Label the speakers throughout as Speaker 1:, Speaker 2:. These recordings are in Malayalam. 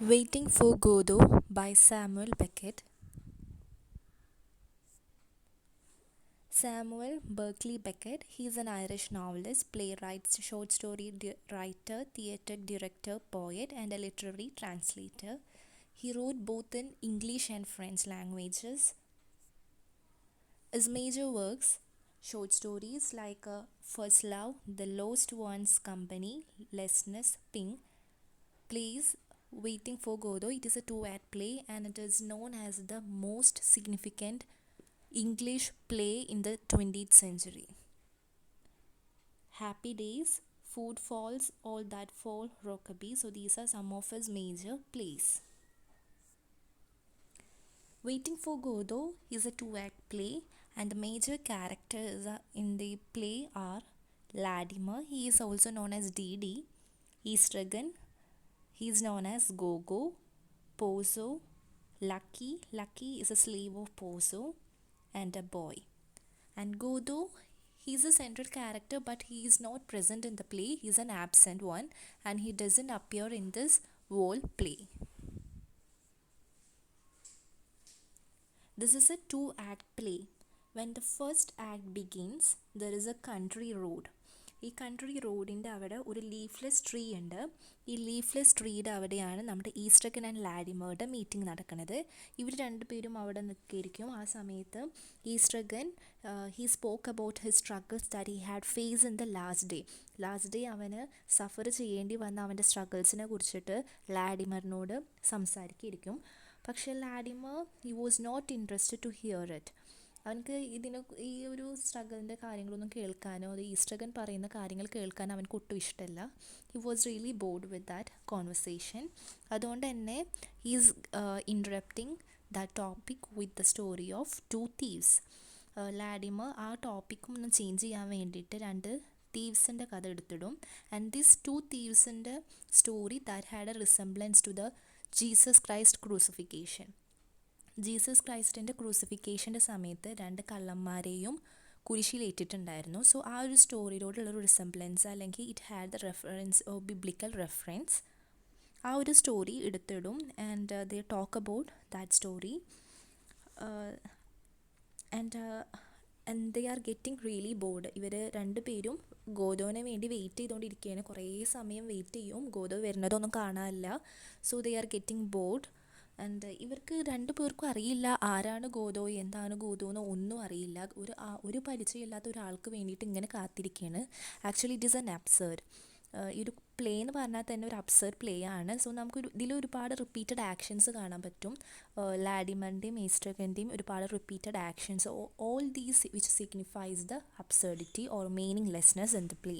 Speaker 1: Waiting for Godot by Samuel Beckett. Samuel Berkeley Beckett, he is an Irish novelist, playwright, short story writer, theatre director, poet, and a literary translator. He wrote both in English and French languages. His major works, short stories like First Love, The Lost Ones Company, Lessness, Ping, plays Waiting for Godot. It is a two-act play and it is known as the most significant English play in the 20th century. Happy Days, Food Falls, All That Fall, Rockaby. So these are some of his major plays. Waiting for Godot is a two-act play and the major characters in the play are Latimer, he is also known as Dee, Estragon, he is known as Gogo, Pozo, Lucky is a slave of Pozo, and a boy. And Godot, he's a central character but he is not present in the play, he's an absent one and he doesn't appear in this whole play. This is a two-act play. When the first act begins, there is a country road. ഈ കൺട്രി റോഡിൻ്റെ അവിടെ ഒരു ലീഫ്ലെസ് ട്രീ ഉണ്ട്. ഈ ലീഫ്ലെസ് ട്രീയുടെ അവിടെയാണ് നമ്മുടെ ഈസ്റ്റർഗൻ ആൻഡ് ലാഡിമറുടെ മീറ്റിംഗ് നടക്കുന്നത്. ഇവർ രണ്ടുപേരും അവിടെ നിൽക്കിയിരിക്കും. ആ സമയത്ത് Estragon he spoke about his struggles that he had face in the last day അവന് സഫർ ചെയ്യേണ്ടി വന്ന അവൻ്റെ സ്ട്രഗിൾസിനെ കുറിച്ചിട്ട് ലാഡിമറിനോട് സംസാരിക്കിയിരിക്കും. പക്ഷേ Vladimir he was not interested to hear it. അവനക്ക് ഈ ഒരു സ്ട്രഗിളിൻ്റെ കാര്യങ്ങളൊന്നും കേൾക്കാനോ അത് ഈസ്റ്റർഗൻ പറയുന്ന കാര്യങ്ങൾ കേൾക്കാനോ അവനക്ക് ഒട്ടും ഇഷ്ടമല്ല. He was really bored with that conversation. അതുകൊണ്ട് തന്നെ he's interrupting that topic with the story of two thieves. Vladimir ആ ടോപ്പിക്കും ഒന്ന് ചേഞ്ച് ചെയ്യാൻ വേണ്ടിയിട്ട് രണ്ട് തീവ്സിൻ്റെ കഥ എടുത്തിടും. ആൻഡ് ദിസ് ടു തീവ്സിൻ്റെ story that had a resemblance to the Jesus Christ crucifixion. ജീസസ് ക്രൈസ്റ്റിൻ്റെ ക്രൂസിഫിക്കേഷൻ്റെ സമയത്ത് രണ്ട് കള്ളന്മാരെയും കുരിശിലേറ്റിട്ടുണ്ടായിരുന്നു. സോ ആ ഒരു സ്റ്റോറിയോടുള്ളൊരു റിസംബ്ലൻസ് അല്ലെങ്കിൽ it had the reference oh biblical reference ആ ഒരു സ്റ്റോറി എടുത്തിടും. And they talk about that story and they are getting really bored. ഇവർ രണ്ടുപേരും ഗോദോനെ വേണ്ടി വെയിറ്റ് ചെയ്തുകൊണ്ടിരിക്കുകയാണ്. കുറേ സമയം വെയിറ്റ് ചെയ്യും, ഗോദോ വരുന്നതൊന്നും കാണാനില്ല. So they are getting board. And ഇവർക്ക് രണ്ടു പേർക്കും അറിയില്ല ആരാണ് ഗോദോ, എന്താണ് ഗോദോ എന്ന് ഒന്നും അറിയില്ല. ഒരു പരിചയമില്ലാത്ത ഒരാൾക്ക് വേണ്ടിയിട്ട് ഇങ്ങനെ കാത്തിരിക്കുകയാണ്. Actually it is N absurd. ഈ ഒരു പ്ലേ എന്ന് പറഞ്ഞാൽ തന്നെ ഒരു അബ്സേർഡ് പ്ലേ ആണ്. സോ നമുക്ക് ഇതിലൊരുപാട് റിപ്പീറ്റഡ് ആക്ഷൻസ് കാണാൻ പറ്റും. ലാഡിമറിൻ്റെയും ഈസ്റ്റർഗൻ്റെയും ഒരുപാട് repeated actions. All these which signifies the absurdity or meaninglessness in the play.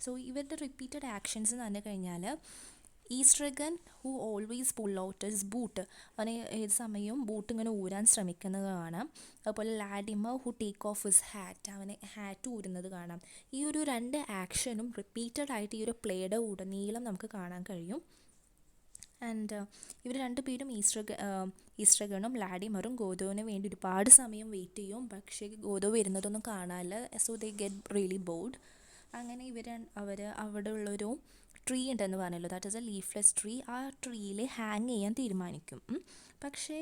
Speaker 1: So ഇവരുടെ റിപ്പീറ്റഡ് ആക്ഷൻസ് എന്ന് പറഞ്ഞു കഴിഞ്ഞാൽ Estragon who always pull out his boot, അവനെ ഏത് സമയവും ബൂട്ട് ഇങ്ങനെ ഊരാൻ ശ്രമിക്കുന്നത് കാണാം. അതുപോലെ Vladimir who take off his hat, അവനെ ഹാറ്റ് ഊരുന്നത് കാണാം. ഈ ഒരു രണ്ട് ആക്ഷനും റിപ്പീറ്റഡ് ആയിട്ട് ഈ ഒരു പ്ലേയുടെ ഉടനീളം നമുക്ക് കാണാൻ കഴിയും. ആൻഡ് ഇവർ രണ്ടുപേരും ഈസ്റ്റർഗണും ലാഡിമറും ഗോദോവിന് വേണ്ടി ഒരുപാട് സമയം വെയിറ്റ് ചെയ്യും. പക്ഷേ ഗോദോ വരുന്നതൊന്നും കാണാനില്ല. So they get really bored. അങ്ങനെ അവർ അവിടെ ഉള്ളൊരു ട്രീ ഉണ്ടെന്ന് പറഞ്ഞല്ലോ, that is a leafless tree. ആ ട്രീയിൽ ഹാങ് ചെയ്യാൻ തീരുമാനിക്കും. പക്ഷേ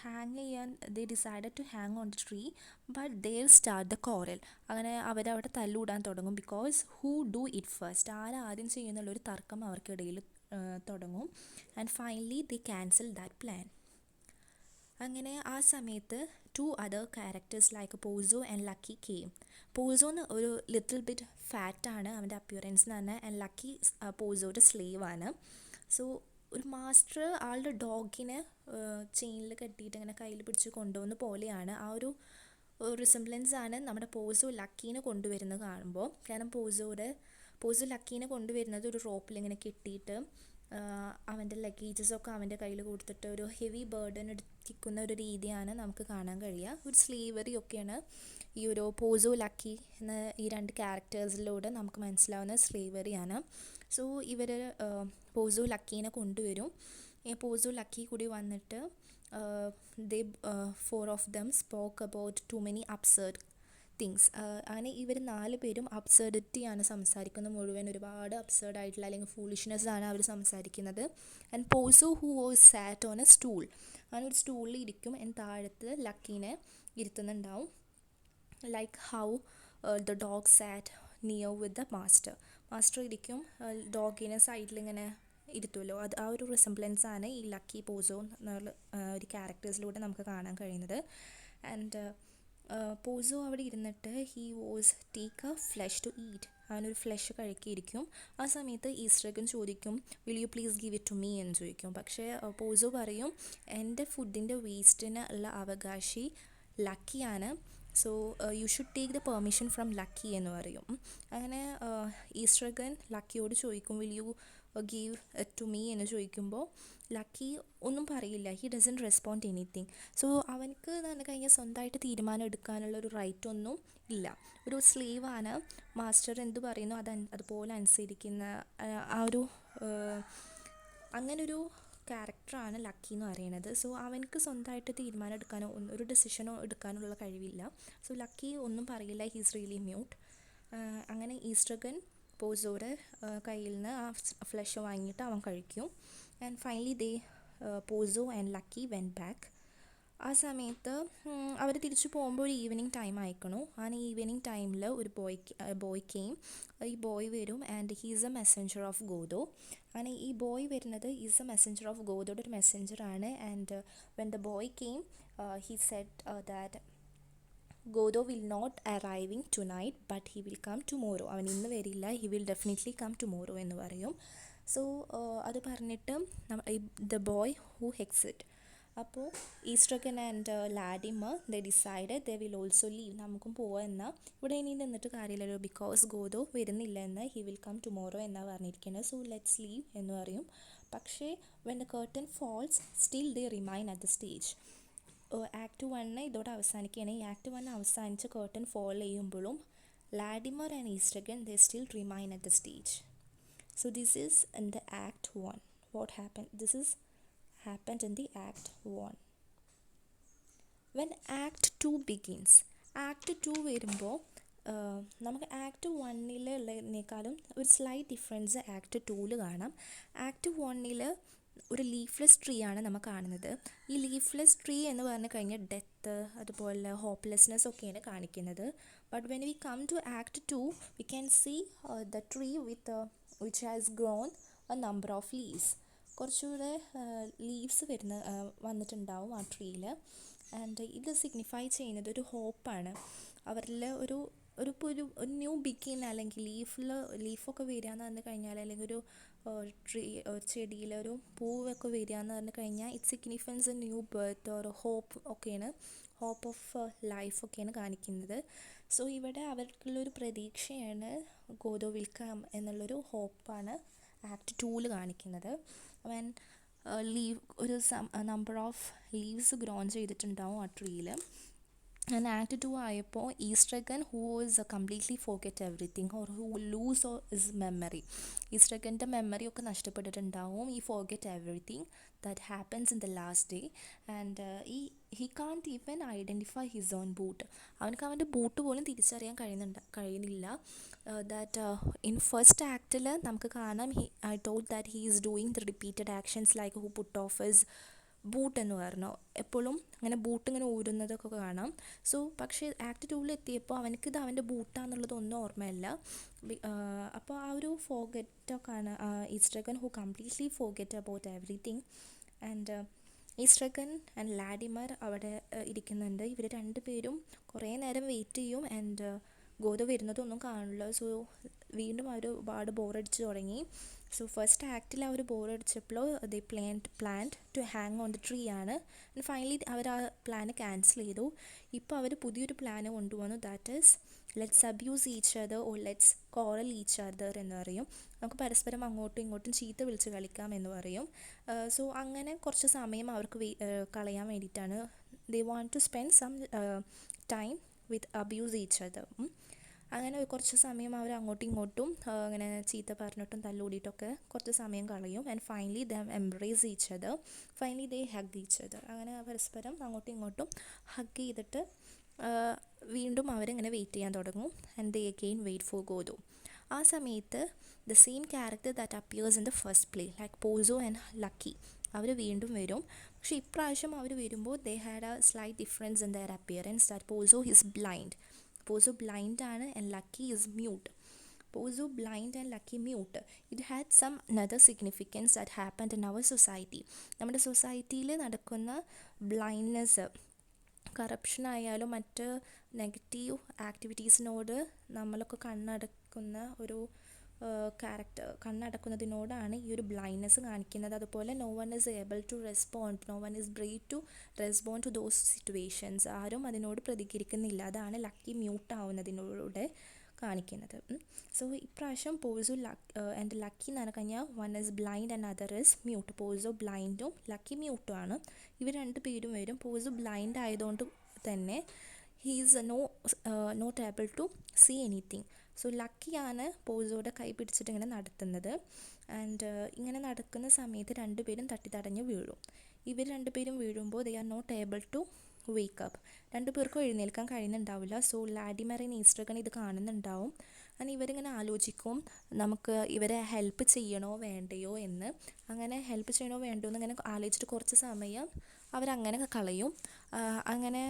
Speaker 1: ഹാങ് ചെയ്യാൻ they decided to hang on the tree but they start the quarrel. അങ്ങനെ അവരവിടെ തല്ലൂടാൻ തുടങ്ങും. Because who do it first, ആരാദ്യം ചെയ്യുന്നുള്ളൊരു തർക്കം അവർക്കിടയിൽ തുടങ്ങും. And finally they cancel that plan. അങ്ങനെ ആ സമയത്ത് two other characters like Pozzo and lucky came. പോസോന്ന് ഒരു ലിറ്റിൽ ബിറ്റ് ഫാറ്റാണ് അവൻ്റെ അപ്പിയറൻസ് എന്ന് പറഞ്ഞാൽ. ആൻഡ് ലക്കി പോസോയുടെ സ്ലേവ് ആണ്. സോ ഒരു മാസ്റ്റർ ആളുടെ ഡോഗിനെ ചെയിനിൽ കെട്ടിയിട്ട് ഇങ്ങനെ കയ്യിൽ പിടിച്ച് കൊണ്ടുപോകുന്ന പോലെയാണ്. ആ ഒരു റിസംബ്ലൻസ് ആണ് നമ്മുടെ പോസോ ലക്കീനെ കൊണ്ടുവരുന്നത് കാണുമ്പോൾ. കാരണം പോസോ ലക്കീനെ കൊണ്ടുവരുന്നത് ഒരു റോപ്പിൽ ഇങ്ങനെ കെട്ടിയിട്ട് അവൻ്റെ ലഗേജസൊക്കെ അവൻ്റെ കയ്യിൽ കൊടുത്തിട്ട് ഒരു ഹെവി ബേർഡൻ എടുത്തിക്കുന്ന ഒരു രീതിയാണ് നമുക്ക് കാണാൻ കഴിയുക. ഒരു സ്ലേവറി ഒക്കെയാണ് ഈ ഒരു പോസോ ലക്കി എന്ന ഈ രണ്ട് ക്യാരക്ടേഴ്സിലൂടെ നമുക്ക് മനസ്സിലാവുന്ന സ്ലേവറിയാണ്. സോ ഇവർ പോസോ ലക്കീനെ കൊണ്ടുവരും. പോസോ ലക്കി കൂടി വന്നിട്ട് they four of them spoke about too many absurd things. അങ്ങനെ ഇവർ 4 പേരും അബ്സർഡിറ്റിയാണ് സംസാരിക്കുന്നത് മുഴുവൻ. ഒരുപാട് അബ്സേർഡായിട്ടുള്ള അല്ലെങ്കിൽ ഫൂളിഷ്നെസ് ആണ് അവർ സംസാരിക്കുന്നത്. And Pozzo who was sat on a stool, അങ്ങനെ ഒരു സ്റ്റൂളിൽ ഇരിക്കും. താഴത്ത് ലക്കീനെ ഇരുത്തുന്നുണ്ടാവും. Like how the dog sat near with the master ഇരിക്കും, ഡോഗിനെ സൈഡിലിങ്ങനെ ഇരുത്തുമല്ലോ. അത് ആ ഒരു റിസംബ്ലൻസ് ആണ് ഈ ലക്കി പോസോ എന്നുള്ള ഒരു ക്യാരക്ടേഴ്സിലൂടെ നമുക്ക് കാണാൻ കഴിയുന്നത്. ആൻഡ് പോസോ അവിടെ ഇരുന്നിട്ട് he was take a flesh to eat, അവനൊരു ഫ്ലഷ് കഴിക്കിയിരിക്കും. ആ സമയത്ത് ഈസ്റ്റർഗൻ ചോദിക്കും will you please give it to me എന്ന് ചോദിക്കും. പക്ഷേ പോസോ പറയും എൻ്റെ ഫുഡിൻ്റെ വേസ്റ്റിന് ഉള്ള അവകാശി ലക്കിയാണ്, so you should take the permission from Lucky എന്ന് പറയും. അങ്ങനെ ഈസ്റ്റർഗൻ ലക്കിയോട് ചോദിക്കും will you give to me എന്ന് ചോദിക്കുമ്പോൾ ലക്കി ഒന്നും പറയില്ല. He doesn't respond anything. So അവനക്ക് തന്നെ കഴിഞ്ഞാൽ സ്വന്തമായിട്ട് തീരുമാനം എടുക്കാനുള്ള ഒരു റൈറ്റ് ഒന്നും ഇല്ല. ഒരു സ്ലേവാണ്. മാസ്റ്റർ എന്ത് പറയുന്നു അതുപോലെ അനുസരിക്കുന്ന ആ ഒരു അങ്ങനൊരു ക്യാരക്ടറാണ് ലക്കി എന്ന് പറയുന്നത്. സോ അവനക്ക് സ്വന്തമായിട്ട് തീരുമാനം എടുക്കാനോ ഒരു ഡെസിഷനോ എടുക്കാനുള്ള കഴിവില്ല. സോ ലക്കി ഒന്നും പറയില്ല. He's really mute. അങ്ങനെ ഈസ്റ്റർഗൻ പോസോയുടെ കയ്യിൽ നിന്ന് ആ ഫ്ലഷ് വാങ്ങിയിട്ട് അവൻ കഴിക്കും. And finally they Pozzo and Lucky went back. ആ സമയത്ത് അവർ തിരിച്ചു പോകുമ്പോൾ ഒരു ഈവനിങ് ടൈം ആയിക്കണു. ആ ഈവനിങ് ടൈമിൽ ഒരു ബോയ്ക്കെയും ഈ ബോയ് വരും and he's a messenger of Godot. അങ്ങനെ ഈ ബോയ് വരുന്നത് ഈസ് എ മെസ്സഞ്ചർ ഓഫ് ഗോദോയുടെ ഒരു മെസ്സഞ്ചറാണ്. And when the boy came he said that Godot will not arriving tonight but he will come tomorrow. അവൻ ഇന്ന് വരില്ല, he will definitely come tomorrow എന്ന് പറയും. സോ അത് പറഞ്ഞിട്ട് ദ ബോയ് ഹൂ എക്സിറ്റ്. അപ്പോൾ Estragon and Vladimir they decided they will also leave. നമുക്കും പോവാം എന്നാൽ ഇവിടെ ഇനി നിന്നിട്ട് കാര്യമില്ലല്ലോ, ബിക്കോസ് ഗോദോ വരുന്നില്ല എന്ന്, ഹി വിൽ കം ടുമോറോ എന്നാണ് പറഞ്ഞിരിക്കുന്നത്. സോ ലെറ്റ്സ് ലീവ് എന്ന് പറയും. പക്ഷേ when the curtain falls still they remain at the stage. Act 1 ഇതോടെ അവസാനിക്കുകയാണ്. ഈ ആക്ട് 1 അവസാനിച്ച് കർട്ടൻ ഫോൾ ചെയ്യുമ്പോഴും Vladimir and Estragon they still remain at the stage. So this is in the act 1. What happened? This is happened in the act 1. When act 2 begins, act 2 വരുമ്പോൾ നമുക്ക് ആക്ട് 1-ലേക്കാളും ഒരു സ്ലൈറ്റ് ഡിഫറൻസ് ആക്ട് 2-ൽ കാണാം. ആക്ട് 1-ൽ ഒരു ലീഫ്ലെസ് ട്രീ ആണ് നമ്മൾ കാണുന്നത്. ഈ ലീഫ്ലെസ് ട്രീ എന്ന് പറഞ്ഞു കഴിഞ്ഞാൽ ഡെത്ത്, അതുപോലെ ഹോപ്പ്ലെസ്നെസ് ഒക്കെയാണ് കാണിക്കുന്നത്. But when we come to act 2 we can see the tree which has grown a number of leaves. കുറച്ചുകൂടെ ലീവ്സ് വന്നിട്ടുണ്ടാവും ആ ട്രീയിൽ. ആൻഡ് ഇത് സിഗ്നിഫൈ ചെയ്യുന്നത് ഒരു ഹോപ്പാണ്. അവരിൽ ഒരു ന്യൂ ബിഗിൻ, അല്ലെങ്കിൽ ലീഫൊക്കെ വരിക എന്ന് പറഞ്ഞു കഴിഞ്ഞാൽ, അല്ലെങ്കിൽ ഒരു ചെടിയിൽ ഒരു പൂവൊക്കെ വരിക എന്ന് പറഞ്ഞു കഴിഞ്ഞാൽ it signifies a new birth or hope ഒക്കെയാണ്, ഹോപ്പ് ഓഫ് ലൈഫ് ഒക്കെയാണ് കാണിക്കുന്നത്. സോ ഇവിടെ അവർക്കുള്ളൊരു പ്രതീക്ഷയാണ് ഗോദോ വിൽ കം എന്നുള്ളൊരു ഹോപ്പാണ് ആക്ട് 2-ൽ കാണിക്കുന്നത്. അവൻ ഒരു നമ്പർ ഓഫ് ലീവ്സ് ഗ്രോൺ ചെയ്തിട്ടുണ്ടാവും ആ ട്രീയിൽ. ആൻഡ് ആക്ട് 2 ആയപ്പോൾ Estragon who is completely forget everything or who lose his memory. ഈസ്റ്റർഗൻ്റെ മെമ്മറി ഒക്കെ നഷ്ടപ്പെട്ടിട്ടുണ്ടാവും. ഈ forget everything that happens in the last day. And he can't even identify his own boot. അവനക്ക് അവൻ്റെ ബൂട്ട് പോലും തിരിച്ചറിയാൻ കഴിയുന്നില്ല. ദാറ്റ് ഇൻ ഫസ്റ്റ് ആക്റ്റിൽ നമുക്ക് കാണാം, I told that he is doing the repeated actions like who puttu off his boot എന്ന് പറഞ്ഞു. എപ്പോഴും അങ്ങനെ ബൂട്ട് ഇങ്ങനെ ഊരുന്നതൊക്കെ കാണാം. സോ പക്ഷേ ആക്ട് 2-ൽ എത്തിയപ്പോൾ അവനക്കിത് അവൻ്റെ ബൂട്ടാന്നുള്ളതൊന്നും ഓർമ്മയില്ല. അപ്പോൾ ആ ഒരു ഫോർഗെറ്റൊക്കെയാണ് Estragon who completely forget about everything. And Estragon and Vladimir അവിടെ ഇരിക്കുന്നുണ്ട്. ഇവർ രണ്ടുപേരും കുറേ നേരം വെയിറ്റ് ചെയ്യും. ആൻഡ് ഗോദോ വരുന്നതൊന്നും കാണില്ല. സോ വീണ്ടും അവർ ഒരുപാട് ബോറടിച്ച് തുടങ്ങി. സോ ഫസ്റ്റ് ആക്റ്റിൽ അവർ ബോറടിച്ചപ്പോൾ they planned to hang on the tree ആണ്. ആൻഡ് ഫൈനലി അവർ ആ പ്ലാന് ക്യാൻസൽ ചെയ്തു. ഇപ്പോൾ അവർ പുതിയൊരു പ്ലാന് കൊണ്ടുവന്നു. That is let's abuse each other or let's quarrel each other എന്ന് പറയും. നമുക്ക് പരസ്പരം അങ്ങോട്ടും ഇങ്ങോട്ടും ചീത്ത വിളിച്ച് കളിക്കാം എന്ന് പറയും. സോ അങ്ങനെ കുറച്ച് സമയം അവർക്ക് കളയാൻ വേണ്ടിയിട്ടാണ്. They want to spend some time with abuse each other. അങ്ങനെ കുറച്ച് സമയം അവർ അങ്ങോട്ടും ഇങ്ങോട്ടും അങ്ങനെ ചീത്ത പറഞ്ഞിട്ടും തല്ലുകൂടിയിട്ടൊക്കെ കുറച്ച് സമയം കളയും. And finally they embrace each other, finally they hug each other. അങ്ങനെ പരസ്പരം അങ്ങോട്ടും ഇങ്ങോട്ടും ഹഗ് ചെയ്തിട്ട് വീണ്ടും അവരിങ്ങനെ വെയിറ്റ് ചെയ്യാൻ തുടങ്ങും. And they again wait for Godot. ആ സമയത്ത് the same character that appears in the first play like Pozzo and Lucky അവർ വീണ്ടും വരും. പക്ഷേ ഇപ്രാവശ്യം അവർ വരുമ്പോൾ they had a slight difference in their appearance that Pozzo is blind. Pozzo blind ആണ് and Lucky is mute. Pozzo blind and Lucky mute. It had some another significance that happened in our society. നമ്മുടെ സൊസൈറ്റിയിൽ നടക്കുന്ന ബ്ലൈൻഡ്നെസ്, കറപ്ഷൻ ആയാലും മറ്റ് നെഗറ്റീവ് ആക്ടിവിറ്റീസിനോട് നമ്മളൊക്കെ കണ്ണടക്കുന്ന ഒരു കണ്ണടക്കുന്നതിനോടാണ് ഈ ഒരു ബ്ലൈൻഡ്നെസ് കാണിക്കുന്നത്. അതുപോലെ no one is able to respond, no one is brave to respond to those situations. ആരും അതിനോട് പ്രതികരിക്കുന്നില്ല. അതാണ് ലക്കി മ്യൂട്ട് ആവുന്നതിലൂടെ കാണിക്കുന്നത്. സോ ഇപ്രാവശ്യം പോസോ ആൻഡ് ലക്കി എന്ന് പറഞ്ഞു കഴിഞ്ഞാൽ one is blind and other is mute. Pozzo ബ്ലൈൻഡും ലക്കി മ്യൂട്ടും ആണ്. ഇവർ രണ്ട് പേരും വരും. പോസോ ബ്ലൈൻഡ് ആയതുകൊണ്ട് തന്നെ he is not able to see anything. So ലക്കിയാണ് പോസോയുടെ കൈ പിടിച്ചിട്ട് ഇങ്ങനെ നടത്തുന്നത്. ആൻഡ് ഇങ്ങനെ നടക്കുന്ന സമയത്ത് രണ്ടുപേരും തട്ടിത്തടഞ്ഞ് വീഴും. ഇവർ രണ്ടുപേരും വീഴുമ്പോൾ they are not able to wake up. രണ്ടുപേർക്കും എഴുന്നേൽക്കാൻ കഴിയുന്നുണ്ടാവില്ല. സോ ലാഡിമർ ആൻഡ് ഈസ്റ്റ്ഗൺ ഇത് കാണുന്നുണ്ടാവും. അങ്ങനെ ഇവരിങ്ങനെ ആലോചിക്കും നമുക്ക് ഇവരെ ഹെൽപ്പ് ചെയ്യണോ വേണ്ടയോ എന്ന്. അങ്ങനെ ഹെൽപ്പ് ചെയ്യണോ വേണ്ടോ എന്ന് ഇങ്ങനെ ആലോചിച്ചിട്ട് കുറച്ച് സമയം അവരങ്ങനെ കളയും. അങ്ങനെ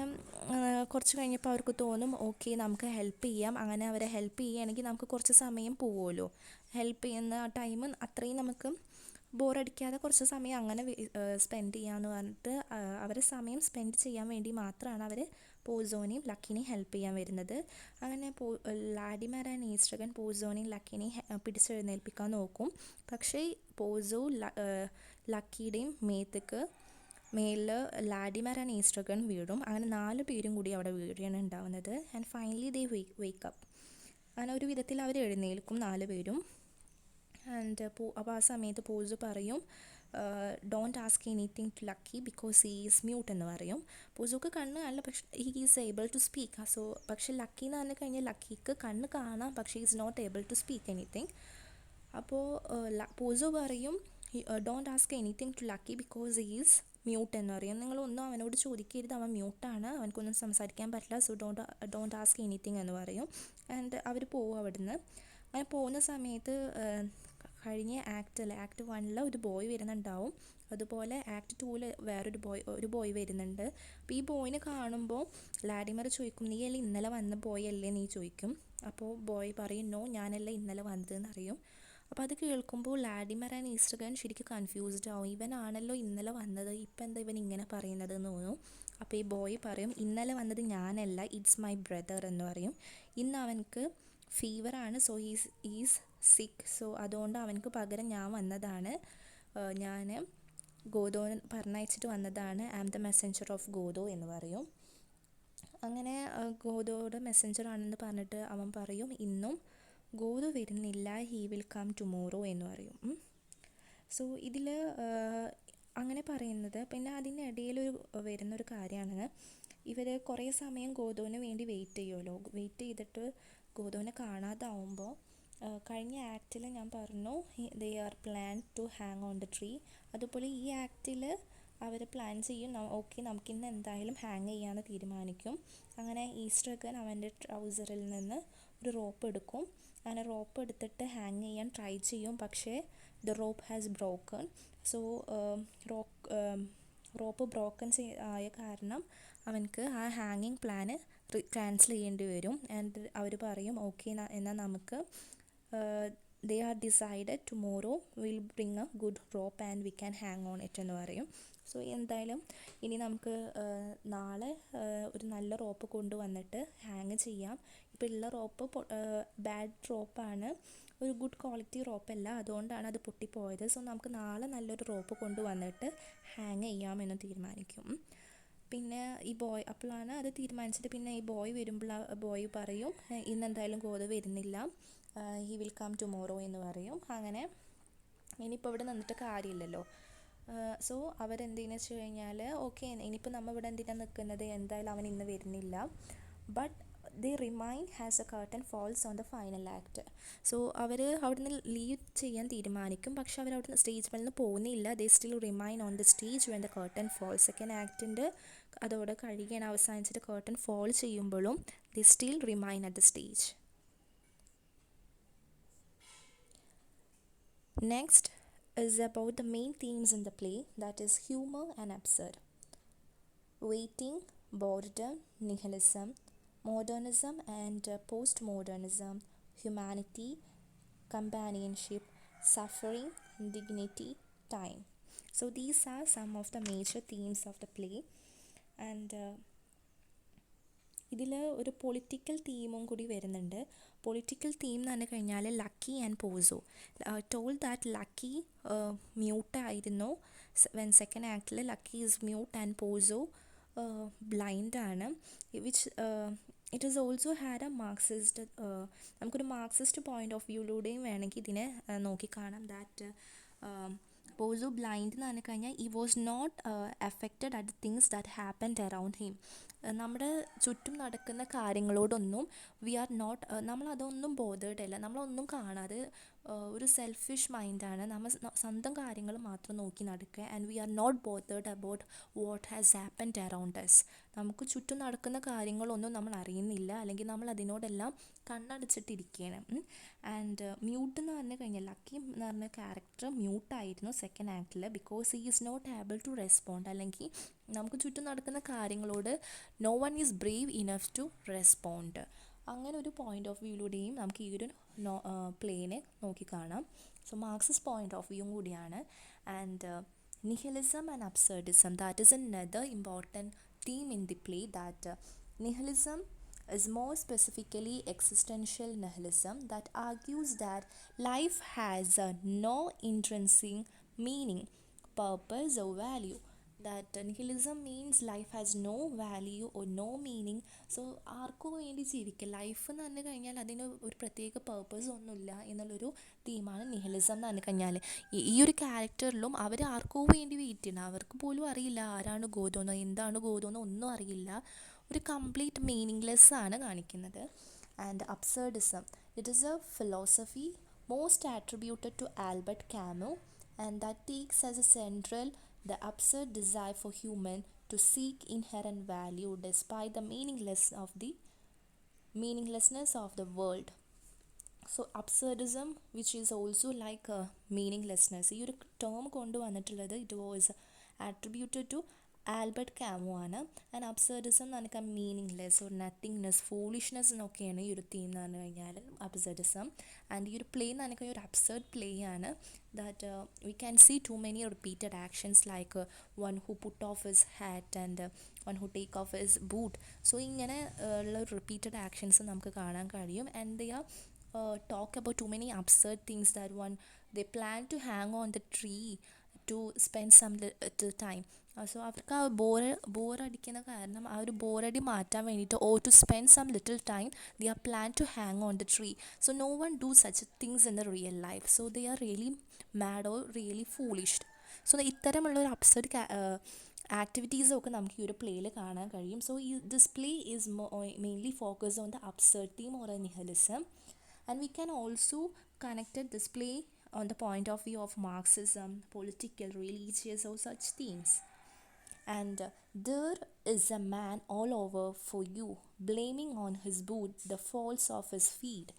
Speaker 1: കുറച്ച് കഴിഞ്ഞപ്പോൾ അവർക്ക് തോന്നും ഓക്കെ നമുക്ക് ഹെൽപ്പ് ചെയ്യാം. അങ്ങനെ അവരെ ഹെൽപ്പ് ചെയ്യുകയാണെങ്കിൽ നമുക്ക് കുറച്ച് സമയം പോവുമല്ലോ. ഹെൽപ്പ് ചെയ്യുന്ന ആ ടൈം അത്രയും നമുക്ക് ബോറടിക്കാതെ കുറച്ച് സമയം അങ്ങനെ സ്പെൻഡ് ചെയ്യാമെന്ന് പറഞ്ഞിട്ട് അവരെ സമയം സ്പെൻഡ് ചെയ്യാൻ വേണ്ടി മാത്രമാണ് അവർ പോസോനെയും ലക്കിനെയും ഹെൽപ്പ് ചെയ്യാൻ വരുന്നത്. അങ്ങനെ ലാഡിമർ ആൻഡ് ഈസ്റ്റ്ഗൺ പോസോനെയും ലക്കിനെയും പിടിച്ചെഴുന്നേൽപ്പിക്കാൻ നോക്കും. പക്ഷേ പോസോ ലക്കിയുടെയും മേലിൽ ലാഡിമർ ആൻഡ് ഈസ്റ്റ്ഗൺ വീഴും. അങ്ങനെ 4 പേരും കൂടി അവിടെ വീഴുകയാണ് ഉണ്ടാവുന്നത്. And finally they wake up. അങ്ങനെ ഒരു വിധത്തിൽ അവർ എഴുന്നേൽക്കും 4 പേരും. ആൻഡ് അപ്പോൾ ആ സമയത്ത് പോസോ പറയും don't ask anything to Lucky because he is mute എന്ന് പറയും. പോസോക്ക് കണ്ണ് കാണില്ല, പക്ഷേ he is able to speak. So പക്ഷേ ലക്കി എന്ന് പറഞ്ഞു കഴിഞ്ഞാൽ ലക്കിക്ക് കണ്ണ് കാണാം, പക്ഷേ is not able to speak anything. അപ്പോൾ പോസോ പറയും don't ask anything to Lucky because he is mute എന്ന് പറയും. നിങ്ങളൊന്നും അവനോട് ചോദിക്കരുത്, അവൻ മ്യൂട്ടാണ്, അവനക്കൊന്നും സംസാരിക്കാൻ പറ്റില്ല. സോ ഡോണ്ട് ആസ്ക് എനിത്തിങ് എന്ന് പറയും. ആൻഡ് അവർ പോവും അവിടുന്ന്. അങ്ങനെ പോകുന്ന സമയത്ത് കഴിഞ്ഞ ആക്ട് 1 ഒരു ബോയ് വരുന്നുണ്ടാവും. അതുപോലെ ആക്ട് 2 ഒരു ബോയ് വരുന്നുണ്ട്. അപ്പോൾ ഈ ബോയിനെ കാണുമ്പോൾ ലാഡിമർ ചോദിക്കും നീ അല്ലേ ഇന്നലെ വന്ന ബോയ് അല്ലേ നീ ചോദിക്കും. അപ്പോൾ ബോയ് പറയും നോ ഞാനല്ല ഇന്നലെ വന്നതെന്ന് അറിയും. അപ്പോൾ അത് കേൾക്കുമ്പോൾ ലാഡിമർ ആൻഡ് ഈസ്റ്റ്ഗൺ ശരിക്കും കൺഫ്യൂസ്ഡ് ആവും. ഇവനാണല്ലോ ഇന്നലെ വന്നത്, ഇപ്പം എന്താ ഇവൻ ഇങ്ങനെ പറയുന്നത് എന്ന് തോന്നും. അപ്പോൾ ഈ ബോയ് പറയും ഇന്നലെ വന്നത് ഞാനല്ല, ഇറ്റ്സ് മൈ ബ്രദർ എന്ന് പറയും. ഇന്ന് അവനക്ക് ഫീവറാണ്, സോ ഈസ് സിക്ക്. സോ അതുകൊണ്ട് അവനക്ക് പകരം ഞാൻ വന്നതാണ്, ഞാൻ ഗോദോനെ പറഞ്ഞയച്ചിട്ട് വന്നതാണ്. I am the messenger of Godot എന്ന് പറയും. അങ്ങനെ ഗോദോയുടെ മെസ്സഞ്ചർ ആണെന്ന് പറഞ്ഞിട്ട് അവൻ പറയും ഇന്നും ഗോദോ വരുന്നില്ല, ഹീ വിൽ കം ടുമോറോ എന്ന് പറയും. സോ ഇതിൽ അങ്ങനെ പറയുന്നത്. പിന്നെ അതിനിടയിലൊരു വരുന്നൊരു കാര്യമാണ് ഇവർ കുറേ സമയം ഗോദോന് വേണ്ടി വെയിറ്റ് ചെയ്യുമല്ലോ. വെയിറ്റ് ചെയ്തിട്ട് ഗോദോനെ കാണാതാവുമ്പോൾ കഴിഞ്ഞ ആക്റ്റിൽ ഞാൻ പറഞ്ഞു they are plan to hang on the tree. അതുപോലെ ഈ ആക്റ്റിൽ അവർ പ്ലാൻ ചെയ്യും ഓക്കെ നമുക്കിന്ന് എന്തായാലും ഹാങ് ചെയ്യാമെന്ന് തീരുമാനിക്കും. അങ്ങനെ ഈസ്റ്റ്ഗൺ അവൻ്റെ ട്രൗസറിൽ നിന്ന് ഒരു റോപ്പ് എടുക്കും. അങ്ങനെ റോപ്പ് എടുത്തിട്ട് ഹാങ് ചെയ്യാൻ ട്രൈ ചെയ്യും. പക്ഷേ the rope has broken. So rope broken ആയ കാരണം അവനക്ക് ആ ഹാങ്ങിങ് പ്ലാന് ക്യാൻസൽ ചെയ്യേണ്ടി വരും. ആൻഡ് അവർ പറയും ഓക്കെ എന്നാൽ നമുക്ക് they are decided tomorrow will bring A good rope and we can hang on it എന്ന് പറയും. സോ എന്തായാലും ഇനി നമുക്ക് നാളെ ഒരു നല്ല റോപ്പ് കൊണ്ടുവന്നിട്ട് ഹാങ് ചെയ്യാം. ഇപ്പോൾ ഉള്ള റോപ്പ് ബാഡ് റോപ്പാണ്, ഒരു ഗുഡ് ക്വാളിറ്റി റോപ്പല്ല, അതുകൊണ്ടാണ് അത് പൊട്ടിപ്പോയത്. സോ നമുക്ക് നാളെ നല്ലൊരു റോപ്പ് കൊണ്ടുവന്നിട്ട് ഹാങ് ചെയ്യാമെന്ന് തീരുമാനിക്കും. പിന്നെ ഈ ബോയ് അപ്പോഴാണ് അത് തീരുമാനിച്ചിട്ട് പിന്നെ ഈ ബോയ് വരുമ്പോൾ ആ ബോയ് പറയും ഇന്ന് എന്തായാലും ഗോദോ വരുന്നില്ല, ഹി വിൽ കം ടുമോറോ എന്ന് പറയും. അങ്ങനെ ഇനിയിപ്പോൾ ഇവിടെ നിന്നിട്ട് കാര്യമില്ലല്ലോ. സോ അവരെന്തെന്ന് വെച്ച് കഴിഞ്ഞാൽ ഓക്കെ ഇനിയിപ്പോൾ നമ്മൾ ഇവിടെ എന്തിനാണ് നിൽക്കുന്നത്, എന്തായാലും അവൻ ഇന്ന് വരുന്നില്ല. But they remain as the curtain falls on the final act. So അവർ അവിടുന്ന് ലീവ് ചെയ്യാൻ തീരുമാനിക്കും, പക്ഷെ അവർ അവിടുന്ന് സ്റ്റേജ് മേലിൽ നിന്ന് പോകുന്നില്ല. They still remain on the stage when the curtain fall. Second ആക്ടിൻ്റെ അതോടെ കഴിയാൻ അവസാനിച്ചിട്ട് കർട്ടൻ ഫോൾ ചെയ്യുമ്പോഴും they still remain at the stage. Next is about the main themes in the play, that is humor and absurd. Waiting, boredom, nihilism, modernism and postmodernism, humanity, companionship, suffering, dignity, time. So these are some of the major themes of the play. And ഇതിൽ ഒരു പൊളിറ്റിക്കൽ തീമും കൂടി വരുന്നുണ്ട്. പൊളിറ്റിക്കൽ തീം എന്ന് പറഞ്ഞു കഴിഞ്ഞാൽ Lucky and Pozzo. Told that Lucky മ്യൂട്ടായിരുന്നു. വെൻ സെക്കൻഡ് ആക്ടിൽ Lucky is mute and Pozzo ബ്ലൈൻഡാണ്. Which it is also had a Marxist, നമുക്കൊരു മാർക്സിസ്റ്റ് പോയിൻ്റ് ഓഫ് വ്യൂയിലൂടെയും വേണമെങ്കിൽ ഇതിനെ നോക്കിക്കാണാം. ദാറ്റ് പോസോ ബ്ലൈൻഡ് എന്ന് പറഞ്ഞു കഴിഞ്ഞാൽ he was not affected at the things that happened around him. നമ്മുടെ ചുറ്റും നടക്കുന്ന കാര്യങ്ങളോടൊന്നും വി ആർ നോട്ട്, നമ്മളതൊന്നും ബോധേഡല്ല, നമ്മളൊന്നും കാണാതെ ഒരു സെൽഫിഷ് മൈൻഡാണ്. നമ്മൾ സ്വന്തം കാര്യങ്ങൾ മാത്രം നോക്കി നടക്കുക. And we are not bothered about what has happened around us. നമുക്ക് ചുറ്റും നടക്കുന്ന കാര്യങ്ങളൊന്നും നമ്മൾ അറിയുന്നില്ല, അല്ലെങ്കിൽ നമ്മൾ അതിനോടെല്ലാം കണ്ണടച്ചിട്ടിരിക്കുകയാണ്. ആൻഡ് മ്യൂട്ട് എന്ന് പറഞ്ഞു കഴിഞ്ഞാൽ ലക്കി എന്ന് പറഞ്ഞ ക്യാരക്ടർ മ്യൂട്ടായിരുന്നു സെക്കൻഡ് ആക്ടിൽ, because he is not able to respond. അല്ലെങ്കിൽ നമുക്ക് ചുറ്റും നടക്കുന്ന കാര്യങ്ങളോട് no one is brave enough to respond. അങ്ങനെ ഒരു പോയിൻ്റ് ഓഫ് വ്യൂയിലൂടെയും നമുക്ക് ഈ ഒരു പ്ലേനെ നോക്കിക്കാണാം. സോ മാർക്സിസ്റ്റ് പോയിൻ്റ് ഓഫ് വ്യൂവും കൂടിയാണ്. And nihilism and absurdism, that is another important theme in the play. That nihilism is more specifically existential nihilism that argues that life has no intrinsic meaning, purpose or value. That nihilism means life has no value or no meaning. So ആർക്കും വേണ്ടി ജീവിക്കുക, ലൈഫ് എന്ന് പറഞ്ഞു കഴിഞ്ഞാൽ അതിന് ഒരു പ്രത്യേക പേർപ്പസ് ഒന്നുമില്ല എന്നുള്ളൊരു തീമാണ് നിഹിലിസം എന്ന് പറഞ്ഞു കഴിഞ്ഞാൽ. ഈ ഒരു ക്യാരക്ടറിലും അവർ ആർക്കോ വേണ്ടി വെയിറ്റ് ചെയ്യണം. അവർക്ക് പോലും അറിയില്ല ആരാണ് ഗോതോന്നോ എന്താണ് ഗോതോന്നോ ഒന്നും അറിയില്ല. ഒരു കംപ്ലീറ്റ് മീനിങ്ലെസ് ആണ് കാണിക്കുന്നത്. And absurdism, it is a philosophy most attributed to Albert Camus, and that takes as a central the absurd desire for human to seek inherent value despite the meaninglessness of the world. So absurdism, which is also like a meaninglessness, ഈ ഒരു ടേം കൊണ്ടുവന്നിട്ടുള്ളത് it was attributed to Albert Camus ആണ്. ആൻഡ് അബ്സർഡിസം എന്ന് പറഞ്ഞാൽ മീനിങ്ലെസ് ഒരു നത്തിങ്നെസ് ഫൂളിഷ്നെസ് എന്നൊക്കെയാണ് ഈ ഒരു തീം എന്ന് പറഞ്ഞു കഴിഞ്ഞാൽ അബ്സർഡിസം. ആൻഡ് ഈ ഒരു പ്ലേ എന്ന് പറഞ്ഞു കഴിഞ്ഞാൽ ഒരു അബ്സർഡ് പ്ലേ ആണ്. That we can see to many repeated actions like one who put off his hat and one who take off his boot. So ഇങ്ങനെ ഉള്ള റിപ്പീറ്റഡ് ആക്ഷൻസ് നമുക്ക് കാണാൻ കഴിയും. And they are talk about too many absurd things, that one they plan to hang on the tree to spend some little time. So അവർക്ക് ആ ബോറടിക്കുന്ന കാരണം ആ ഒരു ബോറടി മാറ്റാൻ വേണ്ടിയിട്ട് to spend some little time they are plan to hang on the tree. So no one do such things in the real life. So they are really mad or really foolished. So ഇത്തരമുള്ള ഒരു അബ്സർഡ് ആക്ടിവിറ്റീസും ഒക്കെ നമുക്ക് ഈ ഒരു പ്ലേയിൽ കാണാൻ കഴിയും. So this play is mainly focused on the absurd theme or a nihilism. And we can also connect this play on the point of view of Marxism, political, religious or such themes. And there is a man all over for you, blaming on his boot the faults of his feet.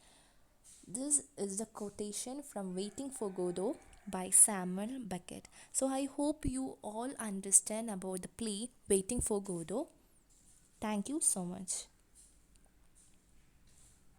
Speaker 1: This is the quotation from Waiting for Godot by Samuel Beckett. So I hope you all understand about the play Waiting for Godot. Thank you so much.